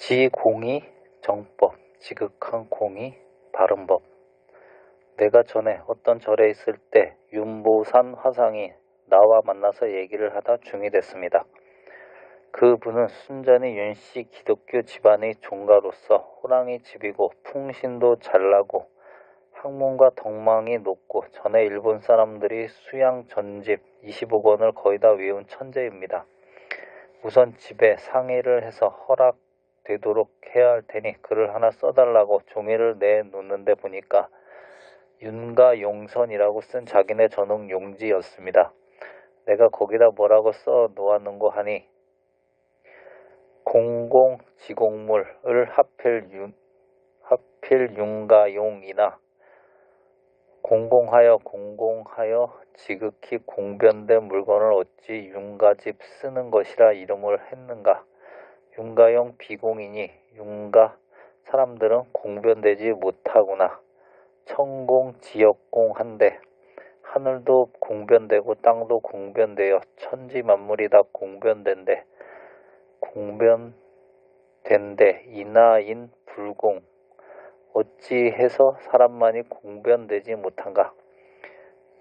지공이 정법, 지극한 공이 바른 법. 내가 전에 어떤 절에 있을 때 윤보산 화상이 나와 만나서 얘기를 하다 중이 됐습니다. 그분은 순전히 윤씨 기독교 집안의 종가로서 호랑이 집이고 풍신도 잘나고 학문과 덕망이 높고 전에 일본 사람들이 수양 전집 25권을 거의 다 외운 천재입니다. 우선 집에 상의를 해서 허락되도록 해야 할 테니 글을 하나 써달라고 종이를 내놓는데 보니까 윤가용선이라고 쓴 자기네 전용 용지였습니다. 내가 거기다 뭐라고 써 놓았는고 하니 공공지공물을 하필 윤가용이나 공공하여 지극히 공변된 물건을 어찌 윤가집 쓰는 것이라 이름을 했는가. 윤가용 비공이니 윤가 사람들은 공변되지 못하구나. 천공지역공한데 하늘도 공변되고 땅도 공변되어 천지만물이 다 공변된데 공변된데 이나인 불공 어찌해서 사람만이 공변되지 못한가.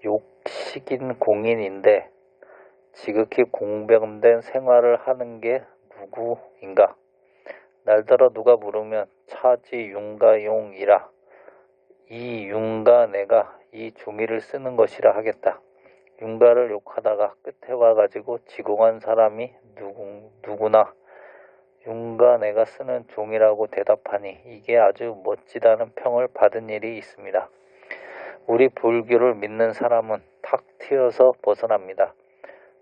욕식인 공인인데 지극히 공변된 생활을 하는 게 누구인가. 날더러 누가 물으면 차지 윤가용이라 이 윤가 내가 이 종이를 쓰는 것이라 하겠다. 윤가를 욕하다가 끝에 와가지고 지공한 사람이 누구나 윤가 내가 쓰는 종이라고 대답하니 이게 아주 멋지다는 평을 받은 일이 있습니다. 우리 불교를 믿는 사람은 탁 트여서 벗어납니다.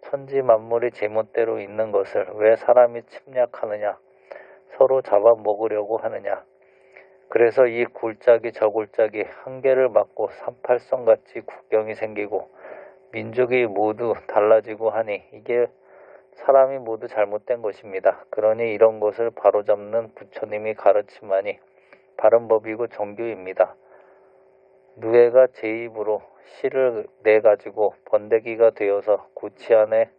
천지 만물이 제멋대로 있는 것을 왜 사람이 침략하느냐, 서로 잡아먹으려고 하느냐. 그래서 이 골짜기 저 골짜기 한계를 막고 38선같이 국경이 생기고 민족이 모두 달라지고 하니 이게 사람이 모두 잘못된 것입니다. 그러니 이런 것을 바로잡는 부처님이 가르침만이 바른 법이고 정교입니다. 누에가 제 입으로 시를 내가지고 번데기가 되어서 고치 안에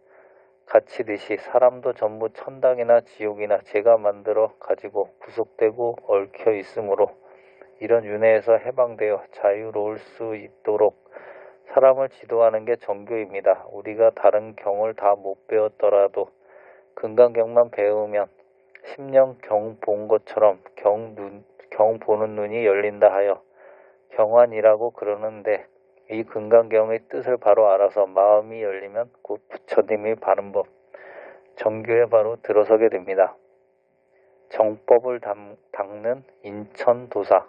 갇히듯이 사람도 전부 천당이나 지옥이나 제가 만들어 가지고 구속되고 얽혀 있으므로 이런 윤회에서 해방되어 자유로울 수 있도록 사람을 지도하는 게 정교입니다. 우리가 다른 경을 다 못 배웠더라도 금강경만 배우면 10년 경 본 것처럼 경 보는 눈이 열린다 하여 경환이라고 그러는데 이 금강경의 뜻을 바로 알아서 마음이 열리면 곧 부처님의 바른 법, 정교에 바로 들어서게 됩니다. 정법을 닦는 인천도사.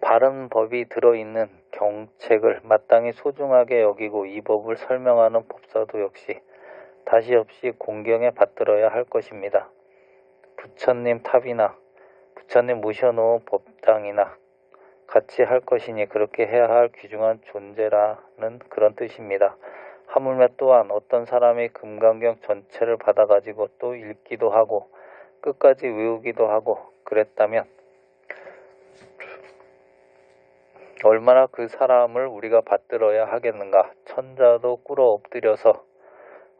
바른 법이 들어있는 경책을 마땅히 소중하게 여기고 이 법을 설명하는 법사도 역시 다시 없이 공경에 받들어야 할 것입니다. 부처님 탑이나 부처님 모셔놓은 법당이나 같이 할 것이니 그렇게 해야 할 귀중한 존재라는 그런 뜻입니다. 하물며 또한 어떤 사람이 금강경 전체를 받아가지고 또 읽기도 하고 끝까지 외우기도 하고 그랬다면 얼마나 그 사람을 우리가 받들어야 하겠는가. 천자도 꿇어 엎드려서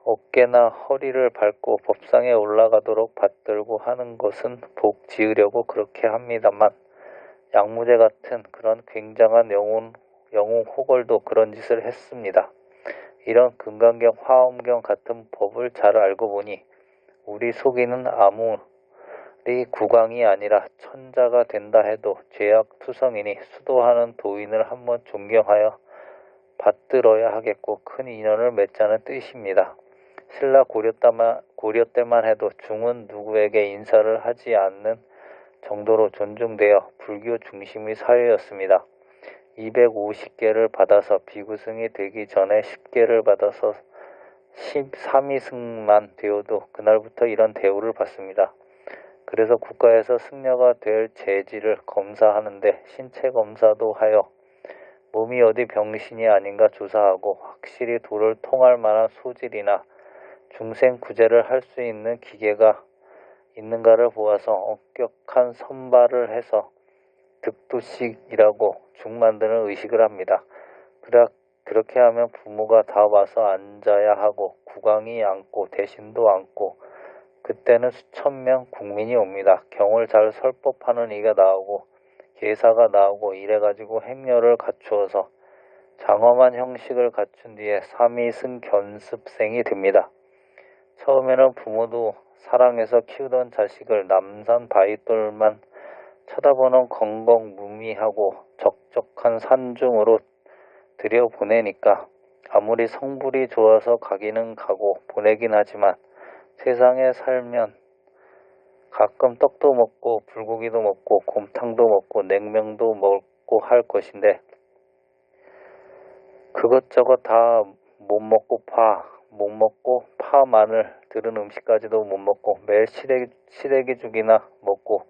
어깨나 허리를 밟고 법상에 올라가도록 받들고 하는 것은 복 지으려고 그렇게 합니다만 양무제 같은 그런 굉장한 영웅 호걸도 그런 짓을 했습니다. 이런 금강경, 화엄경 같은 법을 잘 알고 보니 우리 속이는 아무리 국왕이 아니라 천자가 된다 해도 죄악투성이니 수도하는 도인을 한번 존경하여 받들어야 하겠고 큰 인연을 맺자는 뜻입니다. 신라 고려 때만 해도 중은 누구에게 인사를 하지 않는 정도로 존중되어 불교 중심의 사회였습니다. 250개를 받아서 비구승이 되기 전에 10개를 받아서 13위승만 되어도 그날부터 이런 대우를 받습니다. 그래서 국가에서 승려가 될 재질을 검사하는데 신체 검사도 하여 몸이 어디 병신이 아닌가 조사하고 확실히 도를 통할 만한 소질이나 중생 구제를 할 수 있는 기계가 있는가를 보아서 엄격한 선발을 해서 득도식이라고 죽 만드는 의식을 합니다. 그렇게 하면 부모가 다 와서 앉아야 하고 국왕이 앉고 대신도 앉고 그때는 수천 명 국민이 옵니다. 경을 잘 설법하는 이가 나오고 계사가 나오고 이래가지고 행렬을 갖추어서 장엄한 형식을 갖춘 뒤에 삼위승 견습생이 됩니다. 처음에는 부모도 사랑해서 키우던 자식을 남산 바위돌만 쳐다보는 건건무미하고 적적한 산중으로 들여보내니까 아무리 성불이 좋아서 가기는 가고 보내긴 하지만 세상에 살면 가끔 떡도 먹고 불고기도 먹고 곰탕도 먹고 냉면도 먹고 할 것인데 그것저것 다 못 먹고 파 마늘 들은 음식까지도 못 먹고 매일 시래기죽이나 먹고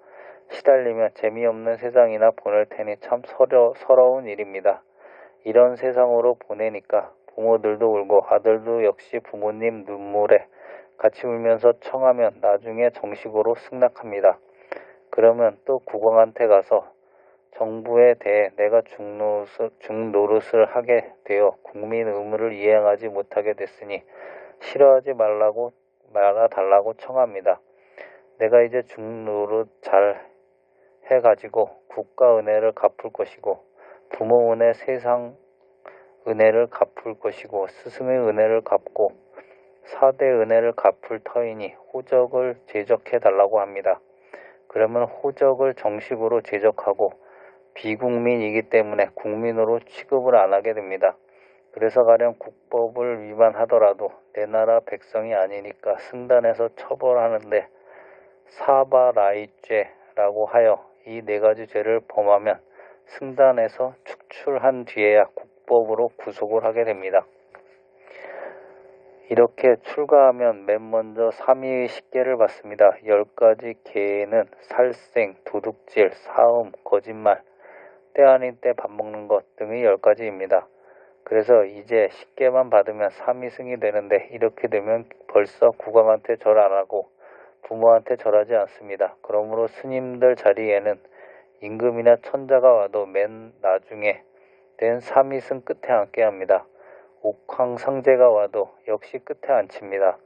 시달리며 재미없는 세상이나 보낼 테니 참 서러운 일입니다. 이런 세상으로 보내니까 부모들도 울고 아들도 역시 부모님 눈물에 같이 울면서 청하면 나중에 정식으로 승낙합니다. 그러면 또 국왕한테 가서 정부에 대해 내가 중노릇을 하게 되어 국민 의무를 이행하지 못하게 됐으니 싫어하지 말아달라고 청합니다. 내가 이제 중노릇 잘 해가지고 국가 은혜를 갚을 것이고 부모 은혜 세상 은혜를 갚을 것이고 스승의 은혜를 갚고 사대 은혜를 갚을 터이니 호적을 제적해달라고 합니다. 그러면 호적을 정식으로 제적하고 비국민이기 때문에 국민으로 취급을 안 하게 됩니다. 그래서 가령 국법을 위반하더라도 내 나라 백성이 아니니까 승단에서 처벌하는데 사바라이죄라고 하여 이 네 가지 죄를 범하면 승단에서 축출한 뒤에야 국법으로 구속을 하게 됩니다. 이렇게 출가하면 맨 먼저 삼위의 식계를 받습니다. 10가지 계는 살생, 도둑질, 사음, 거짓말, 때 아닌 때 밥 먹는 것 등의 10가지입니다. 그래서 이제 식계만 받으면 삼위승이 되는데 이렇게 되면 벌써 국왕한테 절 안 하고 부모한테 절하지 않습니다. 그러므로 스님들 자리에는 임금이나 천자가 와도 맨 나중에 된 삼위승 끝에 앉게 합니다. 옥황상제가 와도 역시 끝에 앉힙니다.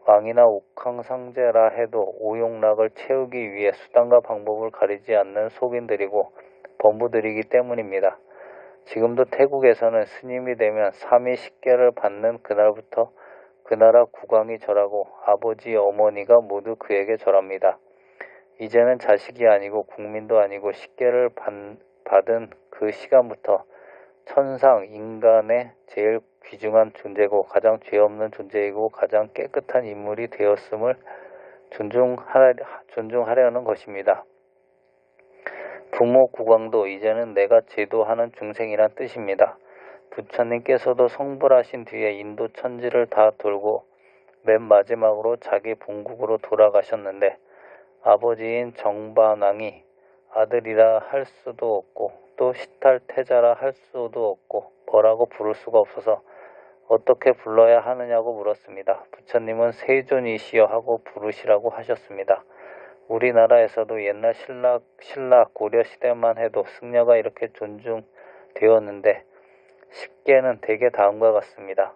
왕이나 옥황상제라 해도 오용락을 채우기 위해 수단과 방법을 가리지 않는 속인들이고 범부들이기 때문입니다. 지금도 태국에서는 스님이 되면 삼위식계를 받는 그날부터 그 나라 국왕이 절하고 아버지, 어머니가 모두 그에게 절합니다. 이제는 자식이 아니고 국민도 아니고 식계를 받은 그 시간부터 천상 인간의 제일 귀중한 존재고 가장 죄 없는 존재이고 가장 깨끗한 인물이 되었음을 존중하려는 것입니다. 부모 국왕도 이제는 내가 제도하는 중생이란 뜻입니다. 부처님께서도 성불하신 뒤에 인도 천지를 다 돌고 맨 마지막으로 자기 본국으로 돌아가셨는데 아버지인 정반왕이 아들이라 할 수도 없고 또 시탈태자라 할 수도 없고 뭐라고 부를 수가 없어서 어떻게 불러야 하느냐고 물었습니다. 부처님은 세존이시여 하고 부르시라고 하셨습니다. 우리나라에서도 옛날 신라 고려 시대만 해도 승려가 이렇게 존중되었는데 십계는 대개 다음과 같습니다.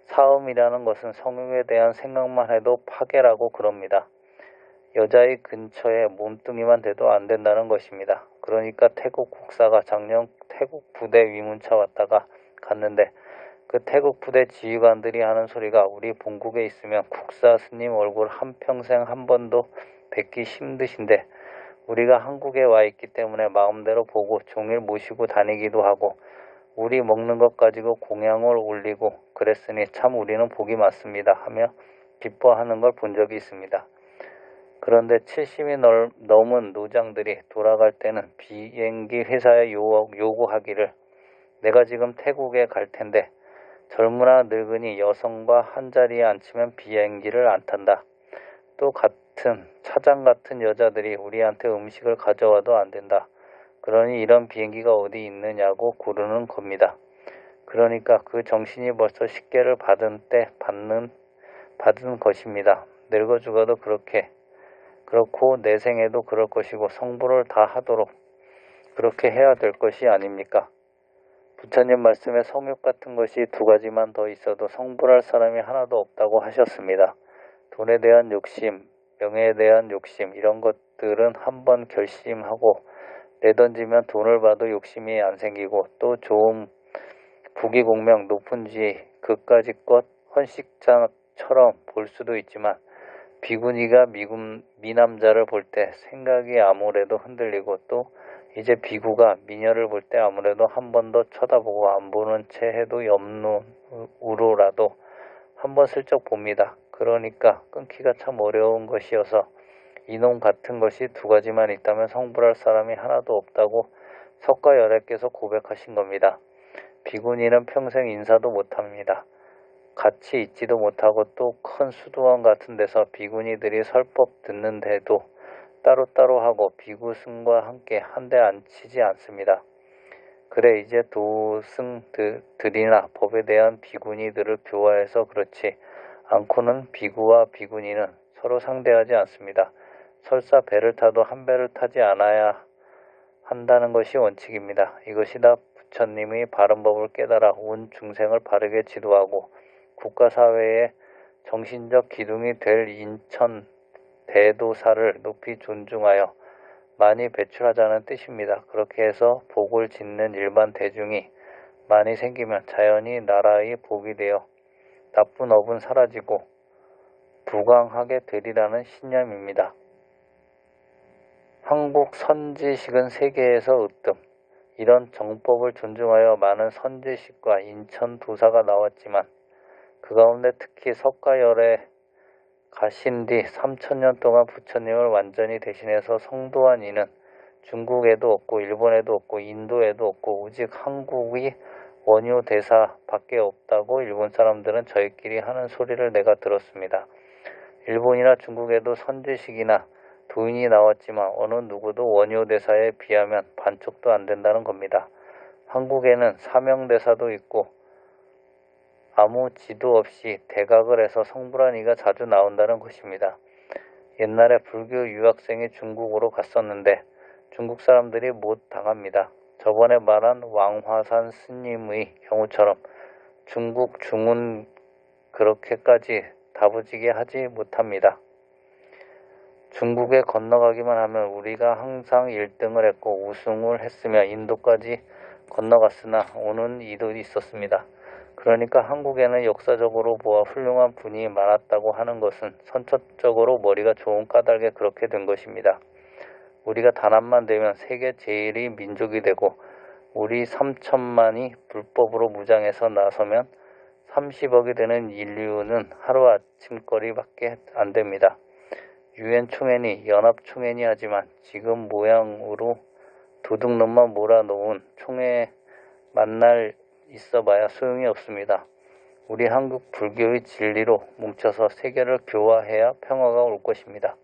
사음이라는 것은 성욕에 대한 생각만 해도 파괴라고 그럽니다. 여자의 근처에 몸뚱이만 대도 안 된다는 것입니다. 그러니까 태국 국사가 작년 태국 부대 위문차 왔다가 갔는데 그 태국 부대 지휘관들이 하는 소리가 우리 본국에 있으면 국사 스님 얼굴 한평생 한 번도 뵙기 힘드신데 우리가 한국에 와 있기 때문에 마음대로 보고 종일 모시고 다니기도 하고 우리 먹는 것 가지고 공양을 올리고 그랬으니 참 우리는 복이 많습니다 하며 기뻐하는 걸 본 적이 있습니다. 그런데 70이 넘은 노장들이 돌아갈 때는 비행기 회사에 요구하기를 내가 지금 태국에 갈 텐데 젊으나 늙은이 여성과 한자리에 앉히면 비행기를 안 탄다. 또 같은 차장 같은 여자들이 우리한테 음식을 가져와도 안 된다. 그러니 이런 비행기가 어디 있느냐고 구르는 겁니다. 그러니까 그 정신이 벌써 식계를 받은 것입니다. 늙어 죽어도 그렇고 내 생에도 그럴 것이고 성불을 다 하도록 그렇게 해야 될 것이 아닙니까? 부처님 말씀에 성욕 같은 것이 2가지만 더 있어도 성불할 사람이 하나도 없다고 하셨습니다. 돈에 대한 욕심, 명예에 대한 욕심 이런 것들은 한번 결심하고 내던지면 돈을 봐도 욕심이 안 생기고 또 좋은 부귀공명, 높은 지위, 그까짓 것 헌식자처럼 볼 수도 있지만 비구니가 미남자를 볼 때 생각이 아무래도 흔들리고 또 이제 비구가 미녀를 볼 때 아무래도 한 번 더 쳐다보고 안 보는 채 해도 옆눈으로라도 한 번 슬쩍 봅니다. 그러니까 끊기가 참 어려운 것이어서 이놈 같은 것이 두 가지만 있다면 성불할 사람이 하나도 없다고 석가열애께서 고백하신 겁니다. 비구니는 평생 인사도 못합니다. 같이 있지도 못하고 또 큰 수도원 같은 데서 비구니들이 설법 듣는데도 따로따로 하고 비구승과 함께 한데 앉히지 않습니다. 그래 이제 도승들이나 법에 대한 비구니들을 교화해서 그렇지 않고는 비구와 비구니는 서로 상대하지 않습니다. 설사 배를 타도 한 배를 타지 않아야 한다는 것이 원칙입니다. 이것이 다 부처님의 바른 법을 깨달아 온 중생을 바르게 지도하고 국가사회의 정신적 기둥이 될 인천 대도사를 높이 존중하여 많이 배출하자는 뜻입니다. 그렇게 해서 복을 짓는 일반 대중이 많이 생기면 자연히 나라의 복이 되어 나쁜 업은 사라지고 부강하게 되리라는 신념입니다. 한국 선지식은 세계에서 으뜸. 이런 정법을 존중하여 많은 선지식과 인천도사가 나왔지만 그 가운데 특히 석가열에 가신 뒤 3000년 동안 부처님을 완전히 대신해서 성도한 이는 중국에도 없고 일본에도 없고 인도에도 없고 오직 한국의 원효 대사밖에 없다고 일본 사람들은 저희끼리 하는 소리를 내가 들었습니다. 일본이나 중국에도 선지식이나 도인이 나왔지만 어느 누구도 원효 대사에 비하면 반쪽도 안 된다는 겁니다. 한국에는 사명대사도 있고 아무 지도 없이 대각을 해서 성불한 이가 자주 나온다는 것입니다. 옛날에 불교 유학생이 중국으로 갔었는데 중국 사람들이 못 당합니다. 저번에 말한 왕화산 스님의 경우처럼 중국 중은 그렇게까지 다부지게 하지 못합니다. 중국에 건너가기만 하면 우리가 항상 1등을 했고 우승을 했으며 인도까지 건너갔으나 오는 이도 있었습니다. 그러니까 한국에는 역사적으로 보아 훌륭한 분이 많았다고 하는 것은 선천적으로 머리가 좋은 까닭에 그렇게 된 것입니다. 우리가 단합만 되면 세계 제일의 민족이 되고 우리 3천만이 불법으로 무장해서 나서면 30억이 되는 인류는 하루아침거리밖에 안 됩니다. 유엔 총회니 연합 총회니 하지만 지금 모양으로 도둑놈만 몰아놓은 총회 만날 있어봐야 소용이 없습니다. 우리 한국 불교의 진리로 뭉쳐서 세계를 교화해야 평화가 올 것입니다.